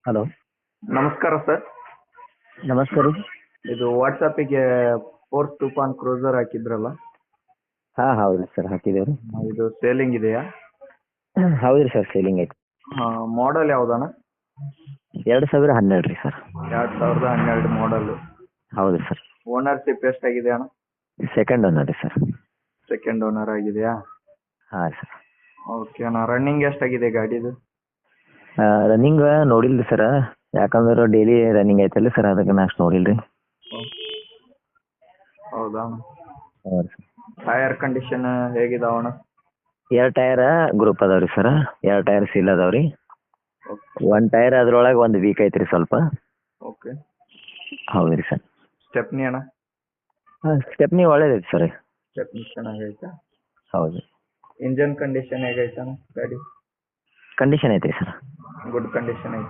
Hello. ನಮಸ್ಕಾರ sir. ನಮಸ್ಕಾರ ರೀ. ಇದು ವಾಟ್ಸಪ್ಪಿಗೆ ಫೋರ್ಸ್ ತೂಫಾನ್ ಕ್ರೂಸರ್ ಹಾಕಿದ್ರಲ್ಲ, ಹಾಂ ಹೌದು ಸರ್ ಹಾಕಿದ್ದೇವೆ ರೀ. ಇದು ಸೇಲಿಂಗ್ ಇದೆಯಾ? ಹೌದು ರೀ ಸರ್, ಸೇಲಿಂಗ್ ಐತಿ. ಮಾಡಲ್ ಯಾವುದಣ್ಣ? 2012 ರೀ ಸರ್. 2012 ಮಾಡಲ್. ಹೌದು ಸರ್. ಓನರ್ಶಿಪ್ ಎಷ್ಟಾಗಿದೆ ಅಣ್ಣ? ಸೆಕೆಂಡ್ ಓನರ್ ರೀ ಸರ್. ಸೆಕೆಂಡ್ ಓನರ್ ಆಗಿದೆಯಾ? ಹಾಂ ಸರ್. ಓಕೆ ಅಣ್ಣ. ರನ್ನಿಂಗ್ ಎಷ್ಟಾಗಿದೆ ಗಾಡಿದು? ರನ್ನಿಂಗ್ ನೋಡಿಲ್ಲ ರೀ ಸರ್, ಯಾಕಂದ್ರೆ ಡೈಲಿ ರನ್ನಿಂಗ್ ಐತಲ್ಲ ಸರ್, ಅದಕ್ಕೆ ನಾ ಅಷ್ಟು ನೋಡಿಲ್ಲ ರೀ. ಹೌದಾ? ಹೌದು ಸರ್. ಟೈರ್ ಕಂಡೀಷನ್ ಹೇಗಿದಾವಣ್ಣ? 2 ಟೈರ್ ಗ್ರೂಪ್ ಅದಾವ ರೀ ಸರ್, 2 ಟೈರ್ ಸೀಲ್ ಅದಾವ ರೀ. 1 ಟೈರ್ ಅದ್ರೊಳಗೆ ಒಂದು ವೀಕ್ ಐತ್ರಿ ಸ್ವಲ್ಪ. ಓಕೆ. ಹೌದು ರೀ ಸರ್. ಸ್ಟೆಪ್ನಿ ಅಣ್ಣ? ಸ್ಟೆಪ್ನಿ ಒಳ್ಳೇದೈತಿ ಸರ್. ಸ್ಟೆಪ್ನಿ ಚೆನ್ನಾಗೈತಾ? ಹೌದು. ಇಂಜನ್ ಕಂಡೀಷನ್ ಹೇಗೈತಣ್ಣ ಗಾಡಿ? ಕಂಡೀಷನ್ ಐತ್ರಿ ಸರ್. ಗುಡ್ ಕಂಡೀಷನ್ ಐತೆ.